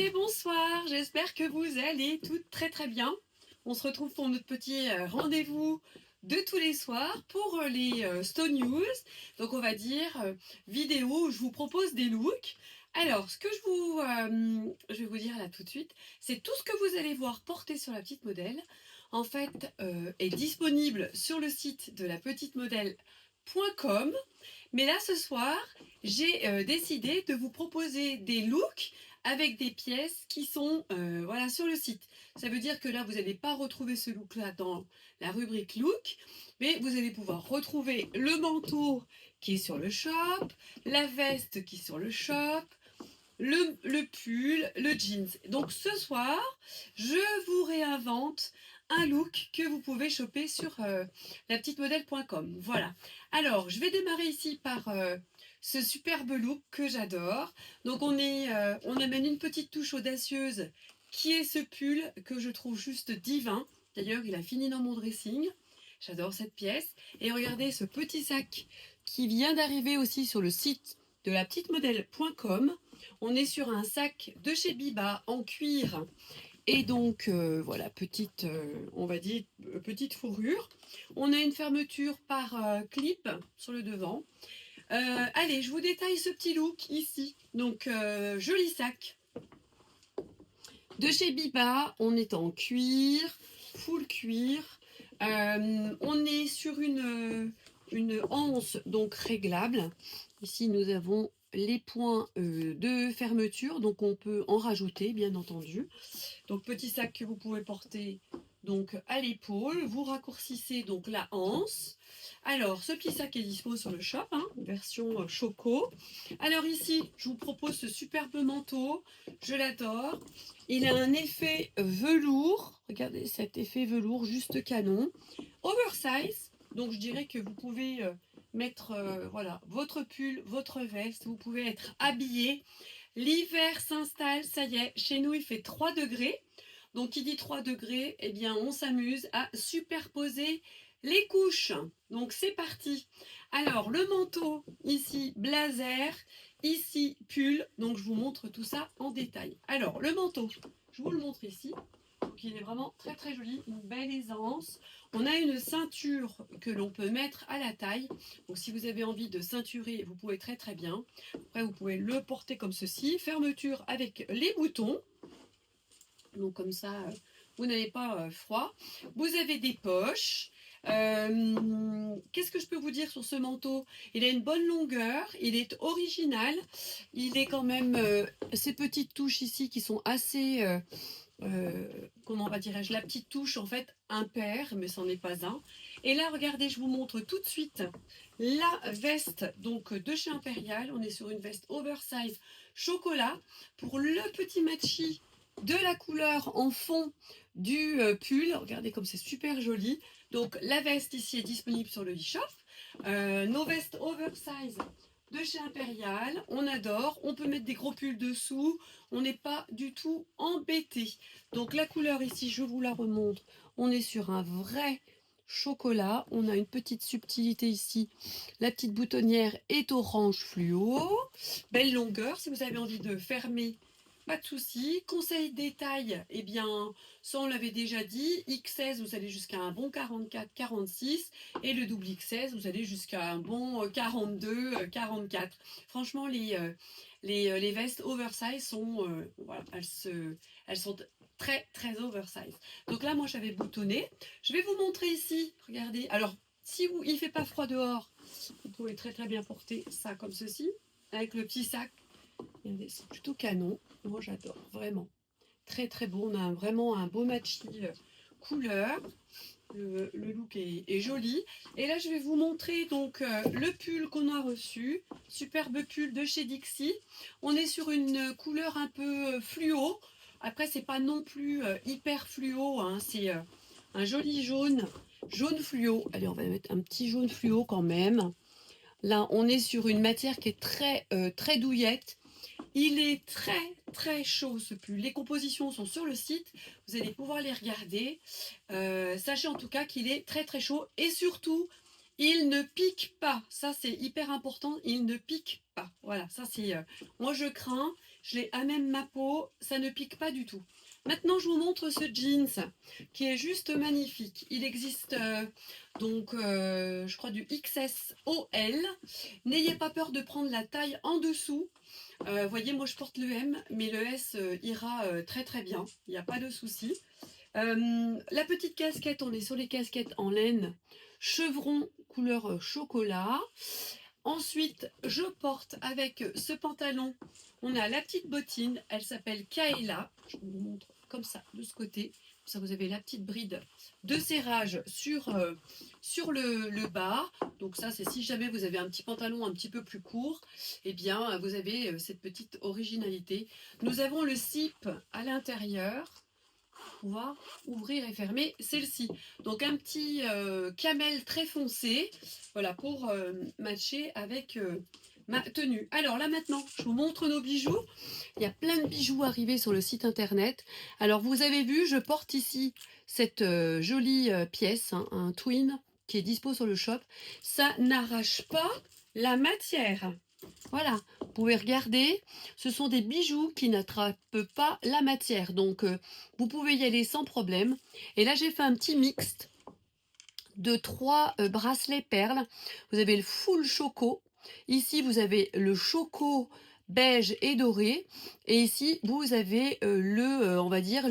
et bonsoir, j'espère que vous allez toutes très très bien. On se retrouve pour notre petit rendez-vous de tous les soirs pour les Stone News. Donc on va dire vidéo où je vous propose des looks. Alors ce que je vais vous dire là tout de suite, c'est tout ce que vous allez voir porté sur la petite modèle. En fait, est disponible sur le site de la petite modèle.com. Mais là ce soir, j'ai décidé de vous proposer des looks avec des pièces qui sont voilà, sur le site. Ça veut dire que là, vous n'allez pas retrouver ce look-là dans la rubrique look, mais vous allez pouvoir retrouver le manteau qui est sur le shop, la veste qui est sur le shop, le pull, le jeans. Donc ce soir, je vous réinvente un look que vous pouvez choper sur lapetiteModèle.com. Voilà. Alors, je vais démarrer ici par ce superbe look que j'adore. Donc on amène une petite touche audacieuse qui est ce pull que je trouve juste divin. D'ailleurs, il a fini dans mon dressing. J'adore cette pièce. Et regardez ce petit sac qui vient d'arriver aussi sur le site de lapetiteModèle.com. On est sur un sac de chez Biba en cuir. Et donc, voilà, petite, on va dire, petite fourrure. On a une fermeture par clip sur le devant. Allez, je vous détaille ce petit look ici. Donc, joli sac. De chez Biba, on est en cuir, full cuir. On est sur une anse donc réglable. Ici, nous avons les points de fermeture, donc on peut en rajouter, bien entendu. Donc, petit sac que vous pouvez porter donc à l'épaule. Vous raccourcissez donc la anse. Alors, ce petit sac est dispo sur le shop, hein, version choco. Alors ici, je vous propose ce superbe manteau. Je l'adore. Il a un effet velours. Regardez cet effet velours juste canon. Oversize. Donc, je dirais que vous pouvez mettre voilà, votre pull, votre veste. Vous pouvez être habillé. L'hiver s'installe, ça y est. Chez nous, il fait 3 degrés. Donc, qui dit 3 degrés, eh bien, on s'amuse à superposer les couches. Donc, c'est parti. Alors, le manteau, ici, blazer, ici, pull. Donc, je vous montre tout ça en détail. Alors, le manteau, je vous le montre ici. Donc, il est vraiment très, très joli. Une belle aisance. On a une ceinture que l'on peut mettre à la taille. Donc, si vous avez envie de ceinturer, vous pouvez très, très bien. Après, vous pouvez le porter comme ceci. Fermeture avec les boutons. Donc comme ça, vous n'avez pas froid. Vous avez des poches. Qu'est-ce que je peux vous dire sur ce manteau? Il a une bonne longueur, il est original, il est quand même ces petites touches ici qui sont assez, comment dirais-je, la petite touche en fait impair, mais c'en est pas un. Et là, regardez, je vous montre tout de suite la veste donc de chez Impérial. On est sur une veste oversize chocolat pour le petit matchy de la couleur en fond du pull. Regardez comme c'est super joli. Donc la veste ici est disponible sur le e-shop. Nos vestes oversize de chez Impérial, on adore. On peut mettre des gros pulls dessous. On n'est pas du tout embêté. Donc la couleur ici, je vous la remontre. On est sur un vrai chocolat. On a une petite subtilité ici. La petite boutonnière est orange fluo. Belle longueur. Si vous avez envie de fermer, pas de souci. Conseil détail, eh bien, ça on l'avait déjà dit. X16, vous allez jusqu'à un bon 44-46. Et le double X16, vous allez jusqu'à un bon 42-44. Franchement, les vestes oversize sont, voilà, elles sont très, très oversize. Donc là, moi, j'avais boutonné. Je vais vous montrer ici. Regardez. Alors, si il ne fait pas froid dehors, vous pouvez très, très bien porter ça comme ceci, avec le petit sac. Regardez, c'est plutôt canon. Moi, j'adore, vraiment. Très, très beau. On a vraiment un beau matchy couleur. Le look est joli. Et là, je vais vous montrer donc le pull qu'on a reçu. Superbe pull de chez Dixie. On est sur une couleur un peu fluo. Après, c'est pas non plus hyper fluo, hein. C'est un joli jaune, jaune fluo. Allez, on va mettre un petit jaune fluo quand même. Là, on est sur une matière qui est très, très douillette. Il est très très chaud ce pull. Les compositions sont sur le site, vous allez pouvoir les regarder. Sachez en tout cas qu'il est très très chaud et surtout Il ne pique pas, ça c'est hyper important, il ne pique pas. Voilà, ça c'est, moi je crains, je l'ai à même ma peau, ça ne pique pas du tout. Maintenant je vous montre ce jeans qui est juste magnifique. Il existe je crois du XSOL. N'ayez pas peur de prendre la taille en dessous. Voyez, moi je porte le M, mais le S ira très très bien, il n'y a pas de souci. La petite casquette, on est sur les casquettes en laine, chevron couleur chocolat. Ensuite, je porte avec ce pantalon, on a la petite bottine, elle s'appelle Kaela. Je vous montre comme ça, de ce côté. Ça, vous avez la petite bride de serrage sur le bas. Donc ça, c'est si jamais vous avez un petit pantalon un petit peu plus court, eh bien, vous avez cette petite originalité. Nous avons le zip à l'intérieur, pouvoir ouvrir et fermer celle-ci. Donc un petit camel très foncé, voilà, pour matcher avec ma tenue. Alors là maintenant, je vous montre nos bijoux. Il y a plein de bijoux arrivés sur le site internet. Alors vous avez vu, je porte ici cette jolie pièce, hein, un twin qui est dispo sur le shop. Ça n'arrache pas la matière. Voilà, vous pouvez regarder, ce sont des bijoux qui n'attrapent pas la matière, donc vous pouvez y aller sans problème. Et là j'ai fait un petit mixte de 3 bracelets perles. Vous avez le full choco, ici vous avez le choco beige et doré, et ici vous avez on va dire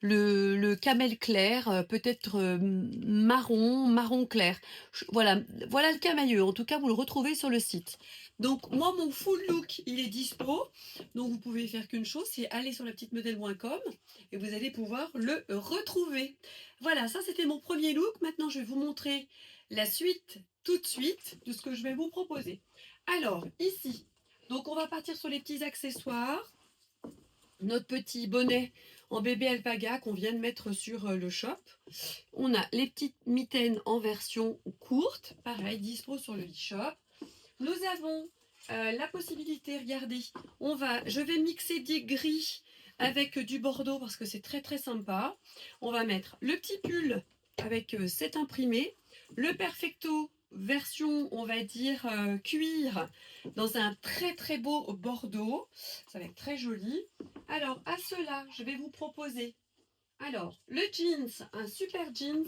le camel clair, peut-être marron clair. Voilà, voilà le camailleux. En tout cas, vous le retrouvez sur le site. Donc, moi, mon full look, il est dispo. Donc, vous pouvez faire qu'une chose, c'est aller sur la petite modèle.com et vous allez pouvoir le retrouver. Voilà, ça, c'était mon premier look. Maintenant, je vais vous montrer la suite, tout de suite, de ce que je vais vous proposer. Alors, ici, donc, on va partir sur les petits accessoires. Notre petit bonnet en bébé alpaga qu'on vient de mettre sur le shop. On a les petites mitaines en version courte, pareil, dispo sur le e-shop. Nous avons la possibilité, regardez, je vais mixer des gris avec du bordeaux parce que c'est très très sympa. On va mettre le petit pull avec cet imprimé, le perfecto version, on va dire, cuir dans un très très beau bordeaux. Ça va être très joli. Alors, à cela, je vais vous proposer le jeans, un super jeans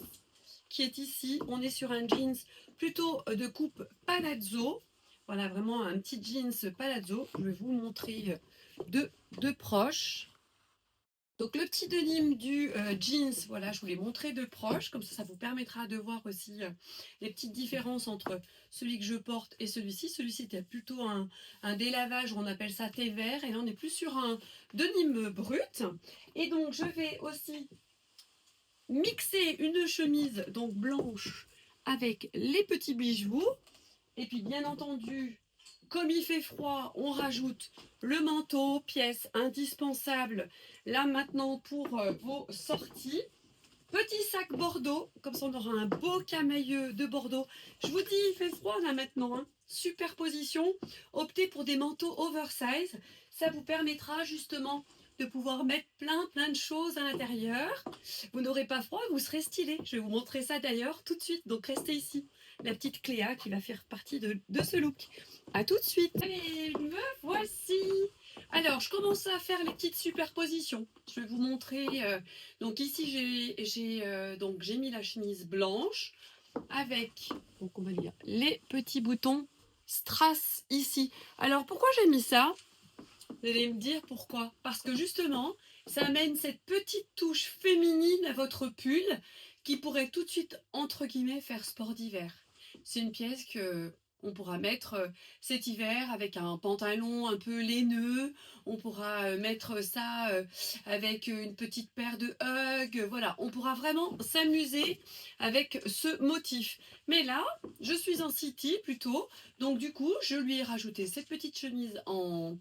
qui est ici. On est sur un jeans plutôt de coupe palazzo. Voilà, vraiment un petit jeans palazzo. Je vais vous le montrer de proche. Donc le petit denim du jeans, voilà, je vous l'ai montré de proche, comme ça vous permettra de voir aussi les petites différences entre celui que je porte et celui-ci. Celui-ci était plutôt un délavage, on appelle ça thé vert, et là on est plus sur un denim brut. Et donc je vais aussi mixer une chemise donc blanche avec les petits bijoux. Et puis bien entendu, comme il fait froid, on rajoute le manteau, pièce indispensable là maintenant pour vos sorties. Petit sac Bordeaux, comme ça on aura un beau camailleux de Bordeaux. Je vous dis, il fait froid là maintenant, hein. Superposition. Optez pour des manteaux oversize. Ça vous permettra justement de pouvoir mettre plein de choses à l'intérieur. Vous n'aurez pas froid, vous serez stylé. Je vais vous montrer ça d'ailleurs tout de suite, donc restez ici. La petite Cléa qui va faire partie de ce look. A tout de suite. Allez, me voici. Alors, je commence à faire les petites superpositions. Je vais vous montrer. Donc ici, j'ai mis la chemise blanche avec, donc on va dire, les petits boutons strass ici. Alors, pourquoi j'ai mis ça? Vous allez me dire pourquoi. Parce que justement, ça amène cette petite touche féminine à votre pull qui pourrait tout de suite, entre guillemets, faire sport d'hiver. C'est une pièce que on pourra mettre cet hiver avec un pantalon un peu laineux. On pourra mettre ça avec une petite paire de Hug. Voilà, on pourra vraiment s'amuser avec ce motif. Mais là, je suis en city plutôt. Donc du coup, je lui ai rajouté cette petite chemise en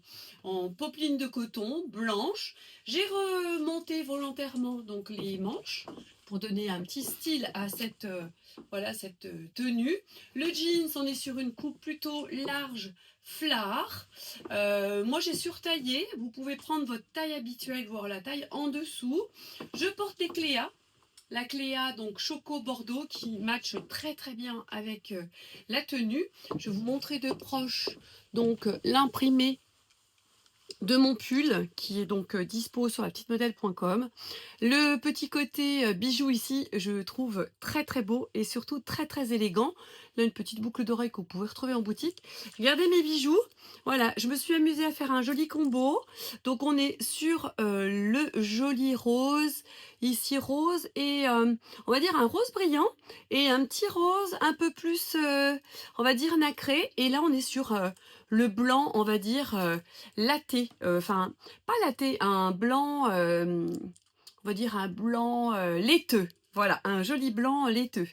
popeline de coton blanche. J'ai remonté volontairement donc les manches pour donner un petit style à cette tenue. Le jeans, on est sur une coupe plutôt large, flare. Moi, j'ai surtaillé. Vous pouvez prendre votre taille habituelle, voire la taille en dessous. Je porte des Cléa. la Cléa, donc Choco Bordeaux, qui match très très bien avec la tenue. Je vais vous montrer de proche donc l'imprimé de mon pull qui est donc dispo sur la petite modèle.com. Le petit côté bijou ici, je trouve très très beau et surtout très très élégant. Là, une petite boucle d'oreille que vous pouvez retrouver en boutique. Regardez mes bijoux. Voilà, je me suis amusée à faire un joli combo. Donc on est sur le joli rose, ici rose et on va dire un rose brillant et un petit rose un peu plus, on va dire nacré. Et là on est sur le blanc, on va dire laté, enfin pas laté, un blanc, on va dire un blanc laiteux. Voilà, un joli blanc laiteux.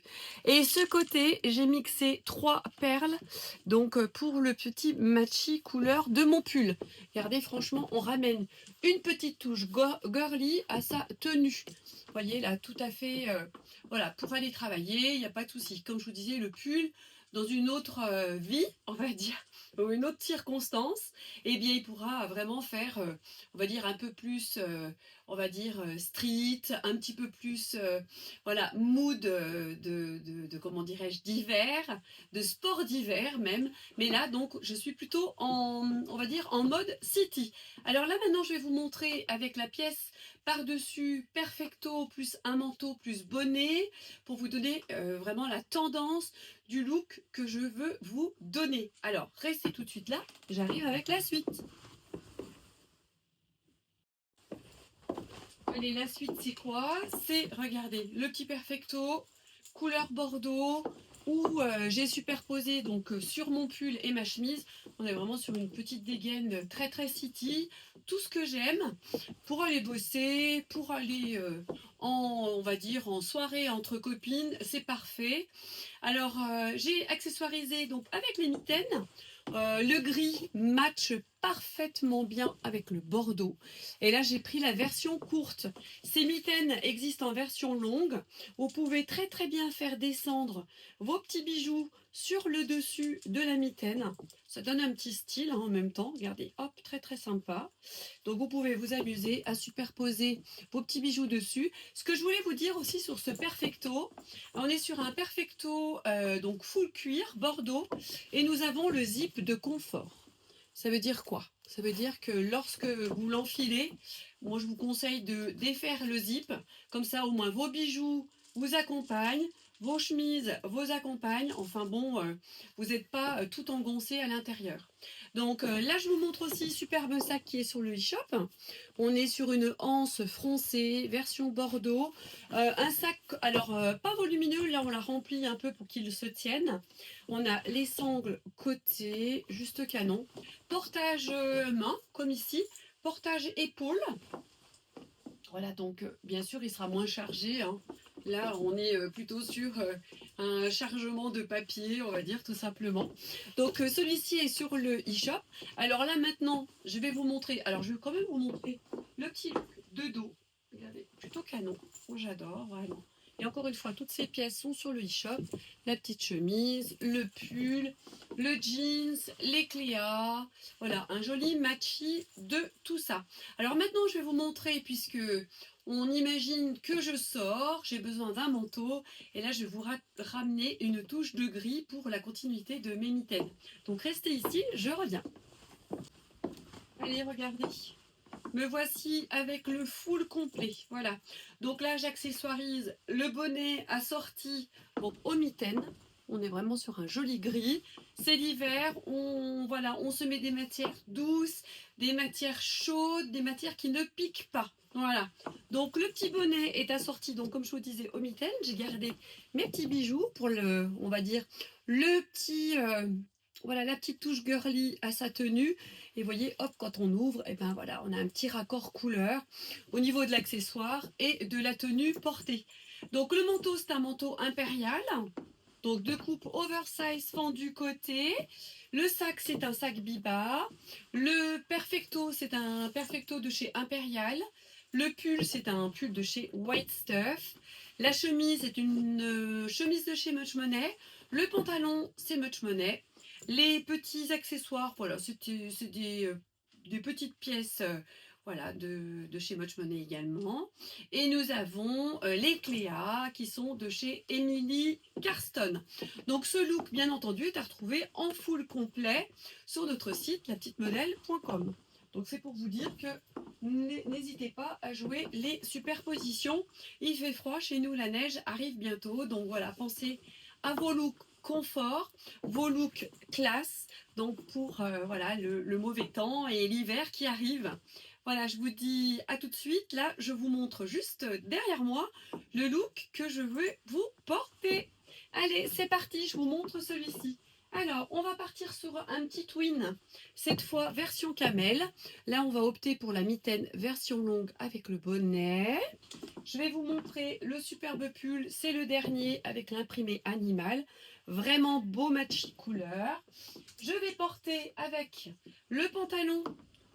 Et ce côté, j'ai mixé 3 perles, donc pour le petit matchy couleur de mon pull. Regardez, franchement, on ramène une petite touche girly à sa tenue. Vous voyez, là, tout à fait, voilà, pour aller travailler, il n'y a pas de souci. Comme je vous disais, le pull, dans une autre vie, on va dire, ou une autre circonstance, eh bien, il pourra vraiment faire, on va dire, un peu plus, on va dire, street, un petit peu plus, voilà, mood comment dirais-je, d'hiver, de sport d'hiver même. Mais là, donc, je suis plutôt en, on va dire, en mode city. Alors là, maintenant, je vais vous montrer avec la pièce par-dessus perfecto, plus un manteau, plus bonnet, pour vous donner vraiment la tendance du look que je veux vous donner. Alors, restez tout de suite là, j'arrive avec la suite. Allez, la suite, c'est quoi? C'est, regardez, le petit perfecto, couleur bordeaux, où j'ai superposé donc sur mon pull et ma chemise. On est vraiment sur une petite dégaine très très city. Tout ce que j'aime pour aller bosser, pour aller en, on va dire, en soirée entre copines, c'est parfait. Alors, j'ai accessoirisé donc avec les mitaines. Le gris match parfaitement bien avec le bordeaux. Et là, j'ai pris la version courte. Ces mitaines existent en version longue. Vous pouvez très très bien faire descendre vos petits bijoux sur le dessus de la mitaine. Ça donne un petit style hein, en même temps. Regardez, hop, très très sympa. Donc vous pouvez vous amuser à superposer vos petits bijoux dessus. Ce que je voulais vous dire aussi sur ce perfecto, on est sur un perfecto donc full cuir bordeaux et nous avons le zip de confort. Ça veut dire quoi? Ça veut dire que lorsque vous l'enfilez, moi je vous conseille de défaire le zip, comme ça au moins vos bijoux vous accompagnent, vos chemises vous accompagnent, enfin bon, vous n'êtes pas tout engoncé à l'intérieur. Donc là je vous montre aussi superbe sac qui est sur le e-shop. On est sur une anse froncée, version bordeaux. Un sac, alors pas volumineux, là on l'a rempli un peu pour qu'il se tienne. On a les sangles côté, juste canon. Portage main, comme ici. Portage épaule. Voilà, donc bien sûr il sera moins chargé. Hein. Là on est plutôt sur un chargement de papier, on va dire tout simplement. Donc celui-ci est sur le e-shop. Alors là maintenant je vais vous montrer, alors je vais quand même vous montrer le petit look de dos. Regardez, plutôt canon. Moi j'adore vraiment. Et encore une fois, toutes ces pièces sont sur le e-shop. La petite chemise, le pull, le jeans, les cléas. Voilà, un joli matchy de tout ça. Alors maintenant, je vais vous montrer, puisque on imagine que je sors, j'ai besoin d'un manteau. Et là, je vais vous ramener une touche de gris pour la continuité de mes mitaines. Donc restez ici, je reviens. Allez, regardez. Me voici avec le full complet. Voilà. Donc là, j'accessoirise le bonnet assorti donc, aux mitaines. On est vraiment sur un joli gris. C'est l'hiver. Voilà, on se met des matières douces, des matières chaudes, des matières qui ne piquent pas. Voilà. Donc le petit bonnet est assorti, donc comme je vous disais, aux mitaines. J'ai gardé mes petits bijoux pour le, on va dire, le petit, voilà, la petite touche girly à sa tenue. Et vous voyez, hop, quand on ouvre, et ben voilà, on a un petit raccord couleur au niveau de l'accessoire et de la tenue portée. Donc le manteau, c'est un manteau impérial. Donc deux coupes oversize fendu côté. Le sac, c'est un sac Biba. Le perfecto, c'est un perfecto de chez Impérial. Le pull, c'est un pull de chez White Stuff. La chemise est une chemise de chez Much Money. Le pantalon, c'est Much Money. Les petits accessoires, voilà, c'est des petites pièces, voilà, de chez Much Money également. Et nous avons les Cléa qui sont de chez Emily Carston. Donc ce look, bien entendu, est à retrouver en full complet sur notre site lapetite-modèle.com. Donc c'est pour vous dire que n'hésitez pas à jouer les superpositions. Il fait froid chez nous, la neige arrive bientôt. Donc voilà, pensez à vos looks confort, vos looks classe, donc pour voilà, le mauvais temps et l'hiver qui arrive. Voilà, je vous dis à tout de suite. Là, je vous montre juste derrière moi le look que je veux vous porter. Allez, c'est parti, je vous montre celui-ci. Alors, on va partir sur un petit twin, cette fois version camel. Là, on va opter pour la mitaine version longue avec le bonnet. Je vais vous montrer le superbe pull, c'est le dernier avec l'imprimé animal. Vraiment beau match couleur. Je vais porter avec le pantalon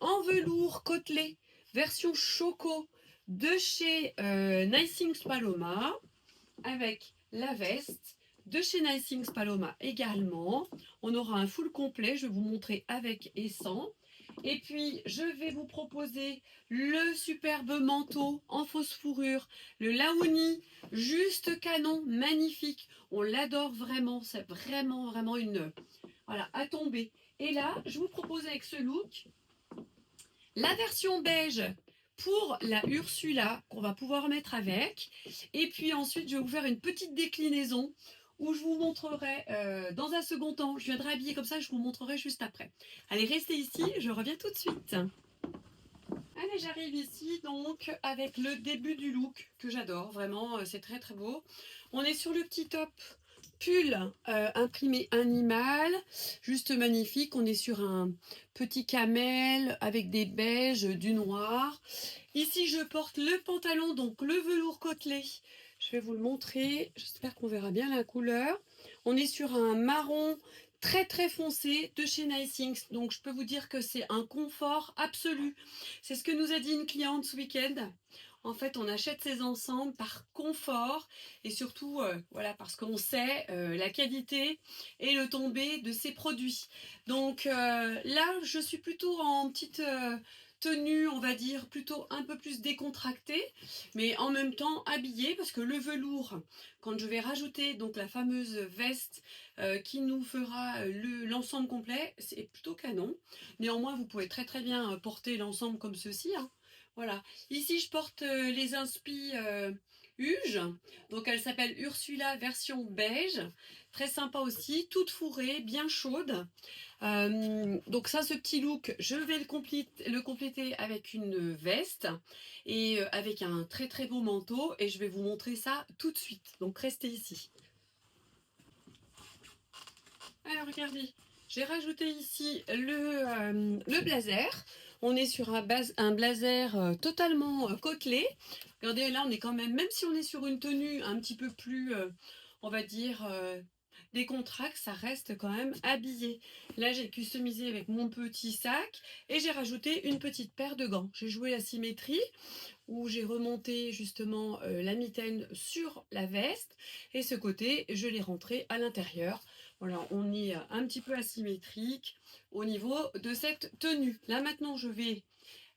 en velours côtelé, version choco de chez Nice Things Paloma, avec la veste de chez Nice Things Paloma également. On aura un full complet, je vais vous montrer avec et sans. Et puis, je vais vous proposer le superbe manteau en fausse fourrure, le Laouni, juste canon, magnifique. On l'adore vraiment, c'est vraiment une... Voilà, à tomber. Et là, je vous propose avec ce look, la version beige pour la Ursula qu'on va pouvoir mettre avec. Et puis ensuite, je vais vous faire une petite déclinaison où je vous montrerai dans un second temps. Je viendrai habiller comme ça, je vous montrerai juste après. Allez, restez ici, je reviens tout de suite. Allez, j'arrive ici donc avec le début du look que j'adore, vraiment, c'est très beau. On est sur le petit top pull imprimé animal, juste magnifique. On est sur un petit camel avec des beiges, du noir. Ici, je porte le pantalon, donc le velours côtelé. Je vais vous le montrer. J'espère qu'on verra bien la couleur. On est sur un marron très foncé de chez Nice Things. Donc, je peux vous dire que c'est un confort absolu. C'est ce que nous a dit une cliente ce week-end. En fait, on achète ces ensembles par confort et surtout, voilà, parce qu'on sait la qualité et le tombé de ces produits. Donc là, je suis plutôt en petite tenue, on va dire, plutôt un peu plus décontractée, mais en même temps habillée, parce que le velours, quand je vais rajouter donc la fameuse veste qui nous fera l'ensemble complet, c'est plutôt canon. Néanmoins, vous pouvez très bien porter l'ensemble comme ceci, hein. Voilà. Ici, je porte les inspi Uge. Donc, elle s'appelle Ursula version beige. Très sympa aussi. Toute fourrée, bien chaude. Donc, ça, ce petit look, je vais le compléter avec une veste et avec un très beau manteau. Et je vais vous montrer ça tout de suite. Donc, restez ici. Alors, regardez. J'ai rajouté ici le blazer. On est sur un blazer totalement côtelé. Regardez, là, on est quand même si on est sur une tenue un petit peu plus, on va dire, décontracte, ça reste quand même habillé. Là, j'ai customisé avec mon petit sac et j'ai rajouté une petite paire de gants. J'ai joué la symétrie où j'ai remonté justement la mitaine sur la veste et ce côté, je l'ai rentré à l'intérieur. Voilà, on est un petit peu asymétrique au niveau de cette tenue. Là maintenant, je vais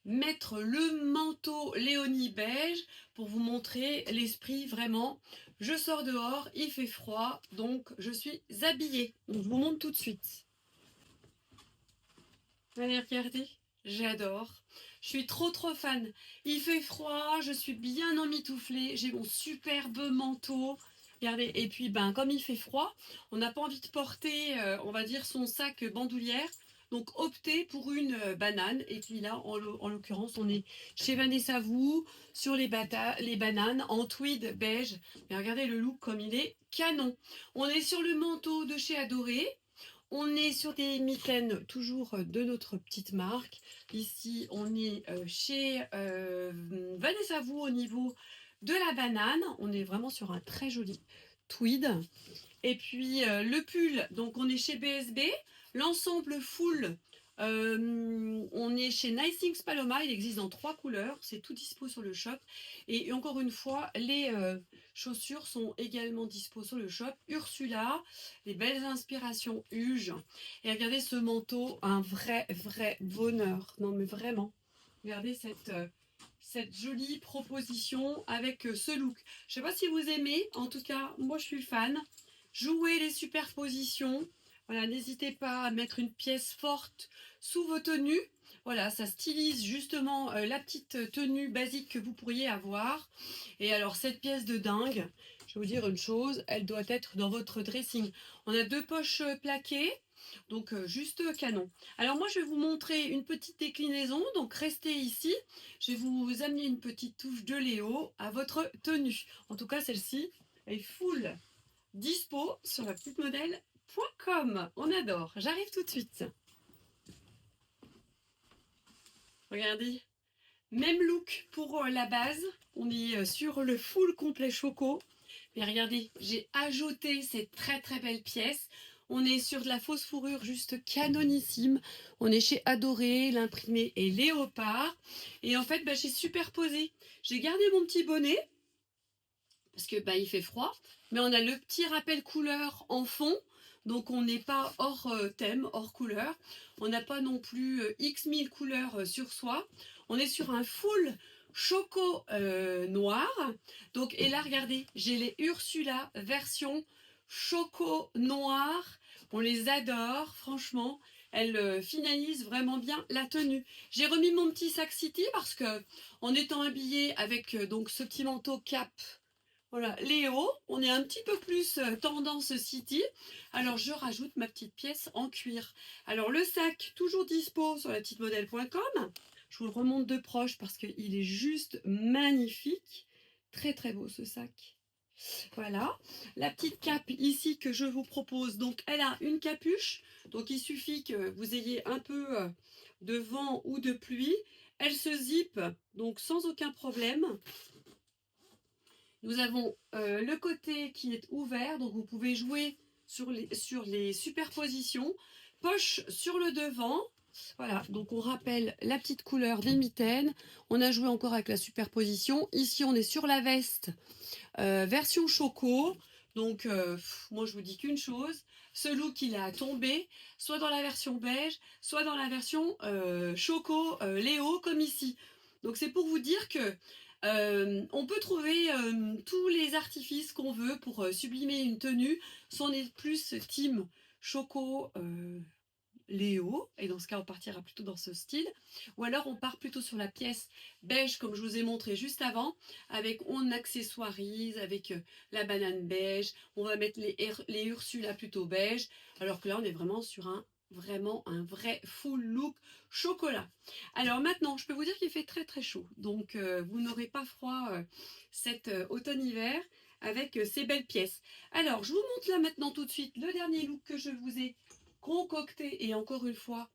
mettre le manteau Léonie beige pour vous montrer l'esprit vraiment. Je sors dehors, il fait froid, donc je suis habillée. Donc je vous montre tout de suite. Allez, regardez, j'adore. Je suis trop fan. Il fait froid, je suis bien emmitouflée, j'ai mon superbe manteau. Regardez, et puis comme il fait froid, on n'a pas envie de porter, on va dire, son sac bandoulière. Donc optez pour une banane. Et puis là, en l'occurrence, on est chez Vanessa Vous sur les bananes en tweed beige. Mais regardez le look comme il est canon. On est sur le manteau de chez Adoré. On est sur des mitaines toujours de notre petite marque. Ici, on est chez Vanessa Vous au niveau de la banane. On est vraiment sur un très joli tweed. Et puis le pull, donc on est chez BSB. L'ensemble full, on est chez Nice Things Paloma. Il existe dans 3 couleurs. C'est tout dispo sur le shop. Et encore une fois, les chaussures sont également dispo sur le shop. Ursula, les belles inspirations Uge. Et regardez ce manteau, un vrai bonheur. Non mais vraiment. Regardez cette jolie proposition avec ce look. Je ne sais pas si vous aimez, en tout cas, moi je suis fan. Jouez les superpositions. Voilà, n'hésitez pas à mettre une pièce forte sous vos tenues. Voilà, ça stylise justement la petite tenue basique que vous pourriez avoir. Et alors, cette pièce de dingue, je vais vous dire une chose, elle doit être dans votre dressing. On a 2 poches plaquées, donc juste canon. Alors moi, je vais vous montrer une petite déclinaison, donc restez ici. Je vais vous amener une petite touche de Léo à votre tenue. En tout cas, celle-ci est full dispo sur la petite modèle.com. On adore. J'arrive tout de suite. Regardez. Même look pour la base. On est sur le full complet choco. Mais regardez, j'ai ajouté cette très très belle pièce. On est sur de la fausse fourrure juste canonissime. On est chez Adoré, l'imprimé et léopard. Et en fait, j'ai superposé. J'ai gardé mon petit bonnet parce que il fait froid. Mais on a le petit rappel couleur en fond. Donc on n'est pas hors thème, hors couleur. On n'a pas non plus X mille couleurs sur soi. On est sur un full choco noir. Donc, et là, regardez, j'ai les Ursula version choco noir. On les adore, franchement. Elles finalisent vraiment bien la tenue. J'ai remis mon petit sac City parce que en étant habillée avec donc ce petit manteau cap, voilà, Léo, on est un petit peu plus tendance City. Alors, je rajoute ma petite pièce en cuir. Alors, le sac, toujours dispo sur la petite modèle.com. Je vous le remonte de proche parce qu'il est juste magnifique. Très, très beau ce sac. Voilà. La petite cape ici que je vous propose, donc, elle a une capuche. Donc, il suffit que vous ayez un peu de vent ou de pluie. Elle se zippe, donc, sans aucun problème. Nous avons le côté qui est ouvert, donc vous pouvez jouer sur les superpositions. Poche sur le devant. Voilà, donc on rappelle la petite couleur des mitaines. On a joué encore avec la superposition. Ici, on est sur la veste version choco. Donc, moi, je vous dis qu'une chose. Ce look, il a tombé soit dans la version beige, soit dans la version choco Léo, comme ici. Donc, c'est pour vous dire que on peut trouver tous les artifices qu'on veut pour sublimer une tenue. Soit on est plus team choco Léo, et dans ce cas on partira plutôt dans ce style, ou alors on part plutôt sur la pièce beige comme je vous ai montré juste avant, avec on accessoirise avec la banane beige, on va mettre les Ursula plutôt beige, alors que là on est vraiment sur vraiment un vrai full look chocolat. Alors maintenant, je peux vous dire qu'il fait très très chaud, donc vous n'aurez pas froid cet automne-hiver avec ces belles pièces. Alors, je vous montre là maintenant tout de suite le dernier look que je vous ai concocté, et encore une fois,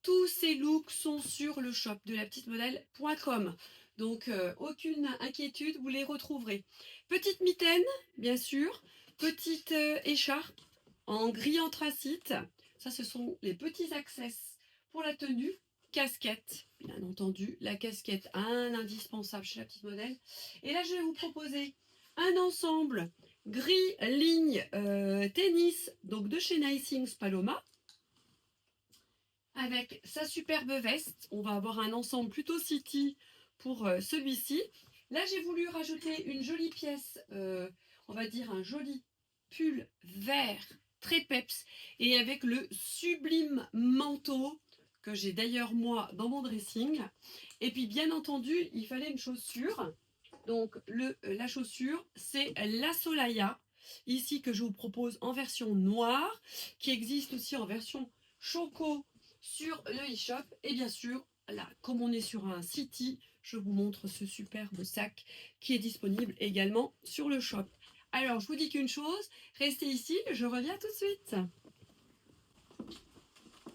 tous ces looks sont sur le shop de la petite modèle.com. Donc, aucune inquiétude, vous les retrouverez. Petite mitaine, bien sûr. Petite écharpe en gris anthracite. Ça, ce sont les petits access pour la tenue. Casquette, bien entendu. La casquette, un indispensable chez la petite modèle. Et là, je vais vous proposer un ensemble gris ligne tennis, donc de chez Nicings Paloma, avec sa superbe veste. On va avoir un ensemble plutôt city pour celui-ci. Là, j'ai voulu rajouter une jolie pièce, on va dire un joli pull vert, très peps, et avec le sublime manteau que j'ai d'ailleurs moi dans mon dressing. Et puis, bien entendu, il fallait une chaussure. Donc, la chaussure, c'est la Solaya, ici que je vous propose en version noire, qui existe aussi en version choco sur le e-shop. Et bien sûr, là, comme on est sur un City, je vous montre ce superbe sac qui est disponible également sur le shop. Alors, je vous dis qu'une chose, restez ici, je reviens tout de suite.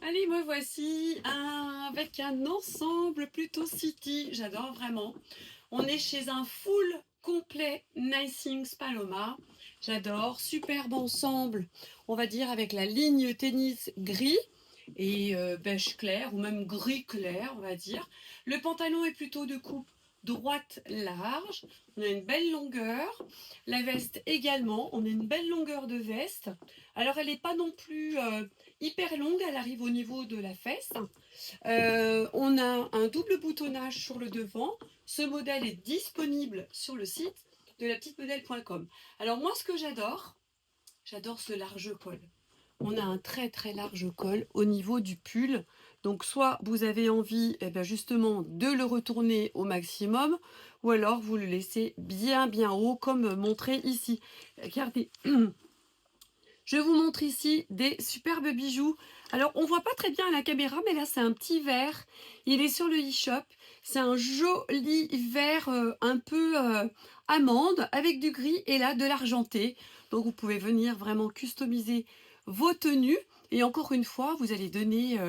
Allez, me voici avec un ensemble plutôt City, j'adore vraiment. On est chez un full complet Nicings Paloma. J'adore. Superbe ensemble, on va dire, avec la ligne tennis gris et beige clair ou même gris clair, on va dire. Le pantalon est plutôt de coupe droite large. On a une belle longueur. La veste également. On a une belle longueur de veste. Alors, elle n'est pas non plus hyper longue, elle arrive au niveau de la fesse. On a un double boutonnage sur le devant. Ce modèle est disponible sur le site de lapetitmodèle.com. Alors moi, ce que j'adore ce large col. On a un très très large col au niveau du pull. Donc soit vous avez envie justement de le retourner au maximum, ou alors vous le laissez bien bien haut comme montré ici. Regardez, je vous montre ici des superbes bijoux. Alors on voit pas très bien à la caméra, mais là c'est un petit vert. Il est sur le e-shop. C'est un joli vert un peu amande avec du gris et là de l'argenté. Donc vous pouvez venir vraiment customiser vos tenues. Et encore une fois, vous allez donner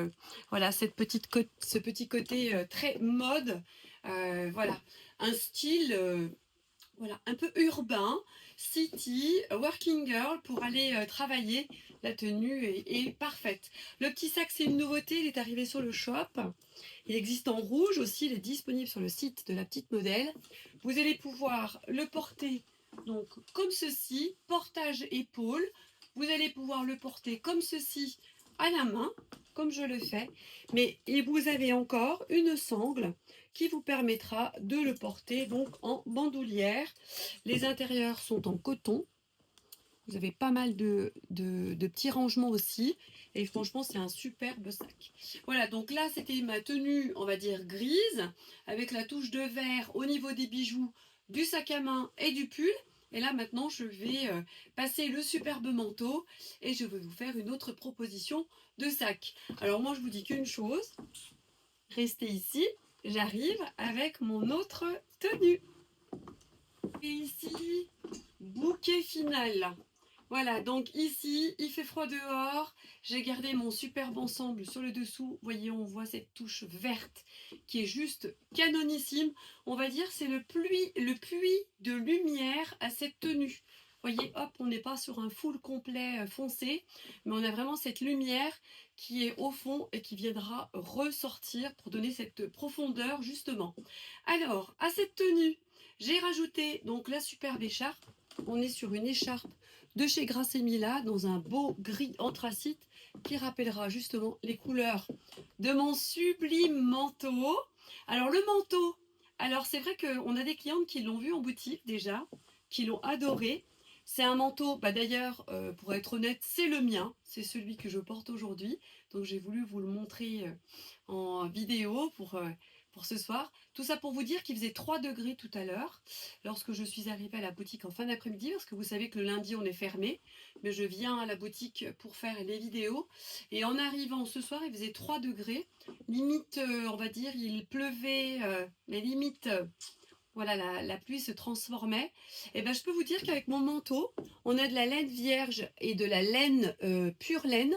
voilà, ce petit côté très mode. Voilà, un style voilà, un peu urbain, city, working girl pour aller travailler. La tenue est parfaite. Le petit sac, c'est une nouveauté, il est arrivé sur le shop. Il existe en rouge aussi, il est disponible sur le site de la petite modèle. Vous allez pouvoir le porter donc comme ceci, portage épaule. Vous allez pouvoir le porter comme ceci à la main, comme je le fais. Mais et vous avez encore une sangle qui vous permettra de le porter donc en bandoulière. Les intérieurs sont en coton. Vous avez pas mal de petits rangements aussi. Et franchement, c'est un superbe sac. Voilà, donc là, c'était ma tenue, on va dire, grise, avec la touche de vert au niveau des bijoux, du sac à main et du pull. Et là, maintenant, je vais passer le superbe manteau et je vais vous faire une autre proposition de sac. Alors moi, je vous dis qu'une chose. Restez ici. J'arrive avec mon autre tenue. Et ici, bouquet final. Voilà, donc ici, il fait froid dehors. J'ai gardé mon superbe ensemble sur le dessous. Vous voyez, on voit cette touche verte qui est juste canonissime. On va dire c'est le puits de lumière à cette tenue. Vous voyez, hop, on n'est pas sur un full complet foncé, mais on a vraiment cette lumière qui est au fond et qui viendra ressortir pour donner cette profondeur justement. Alors, à cette tenue, j'ai rajouté donc la superbe écharpe. On est sur une écharpe de chez Grassemilla dans un beau gris anthracite qui rappellera justement les couleurs de mon sublime manteau. Alors le manteau, alors c'est vrai qu'on a des clientes qui l'ont vu en boutique déjà, qui l'ont adoré. C'est un manteau, d'ailleurs, pour être honnête, c'est le mien, c'est celui que je porte aujourd'hui. Donc j'ai voulu vous le montrer en vidéo pour ce soir. Tout ça pour vous dire qu'il faisait 3 degrés tout à l'heure lorsque je suis arrivée à la boutique en fin d'après-midi, parce que vous savez que le lundi on est fermé, mais je viens à la boutique pour faire les vidéos. Et en arrivant ce soir, il faisait 3 degrés. Limite, on va dire, il pleuvait, mais limite... voilà, la pluie se transformait. Et ben, je peux vous dire qu'avec mon manteau, on a de la laine vierge et de la laine pure laine.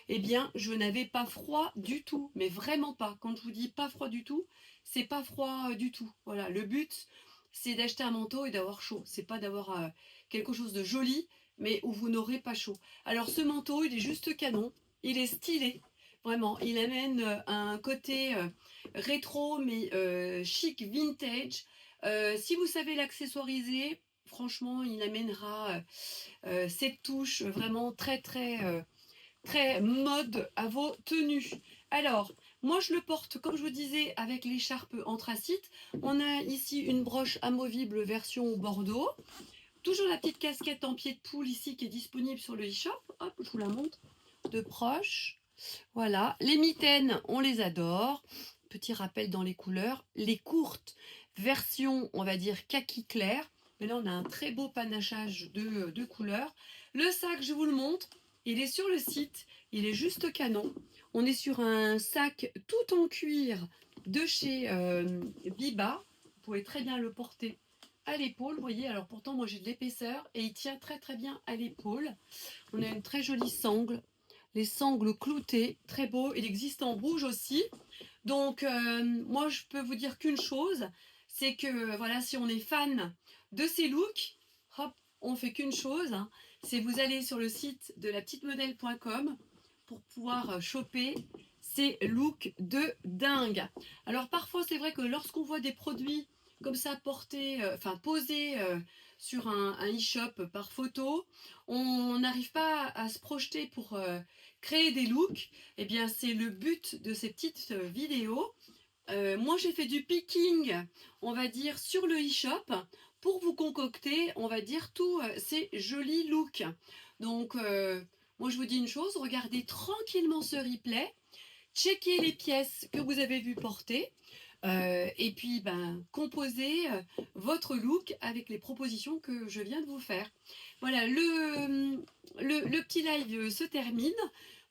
Eh bien, je n'avais pas froid du tout, mais vraiment pas. Quand je vous dis pas froid du tout, c'est pas froid du tout. Voilà, le but, c'est d'acheter un manteau et d'avoir chaud. C'est pas d'avoir quelque chose de joli, mais où vous n'aurez pas chaud. Alors, ce manteau, il est juste canon. Il est stylé. Vraiment, il amène un côté rétro, mais chic, vintage. Si vous savez l'accessoiriser, franchement, il amènera cette touche vraiment très très très mode à vos tenues. Alors, moi je le porte, comme je vous disais, avec l'écharpe anthracite. On a ici une broche amovible version Bordeaux. Toujours la petite casquette en pied de poule ici qui est disponible sur le e-shop. Hop, je vous la montre de proche. Voilà, les mitaines, on les adore. Petit rappel dans les couleurs. Les courtes, version, on va dire kaki clair. Mais là, on a un très beau panachage de couleurs. Le sac, je vous le montre. Il est sur le site. Il est juste canon. On est sur un sac tout en cuir de chez Biba. Vous pouvez très bien le porter à l'épaule. Vous voyez, alors pourtant, moi, j'ai de l'épaisseur et il tient très très bien à l'épaule. On a une très jolie sangle. Les sangles cloutées, très beau. Il existe en rouge aussi. Donc, moi, je peux vous dire qu'une chose, c'est que, voilà, si on est fan de ces looks, hop, on fait qu'une chose, hein, c'est vous allez sur le site de lapetitmodèle.com pour pouvoir choper ces looks de dingue. Alors, parfois, c'est vrai que lorsqu'on voit des produits comme ça porter, enfin poser sur un e-shop par photo, on n'arrive pas à se projeter pour créer des looks, eh bien c'est le but de ces petites vidéos. Moi j'ai fait du picking, on va dire, sur le e-shop pour vous concocter, on va dire, tous ces jolis looks. Donc moi je vous dis une chose, regardez tranquillement ce replay, checkez les pièces que vous avez vues porter. Et puis, ben, composez votre look avec les propositions que je viens de vous faire. Voilà, le petit live se termine.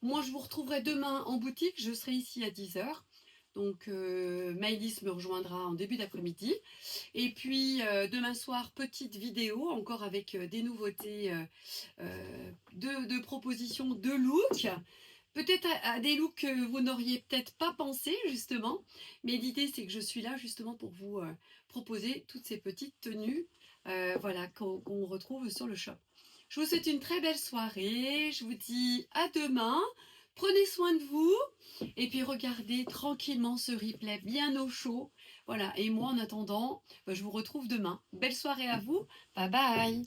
Moi, je vous retrouverai demain en boutique. Je serai ici à 10 heures. Donc, Maëlys me rejoindra en début d'après-midi. Et puis, demain soir, petite vidéo, encore avec des nouveautés de propositions de look. Peut-être à des looks que vous n'auriez peut-être pas pensé, justement. Mais l'idée, c'est que je suis là, justement, pour vous proposer toutes ces petites tenues voilà, qu'on retrouve sur le shop. Je vous souhaite une très belle soirée. Je vous dis à demain. Prenez soin de vous. Et puis, regardez tranquillement ce replay bien au chaud. Voilà. Et moi, en attendant, je vous retrouve demain. Belle soirée à vous. Bye bye.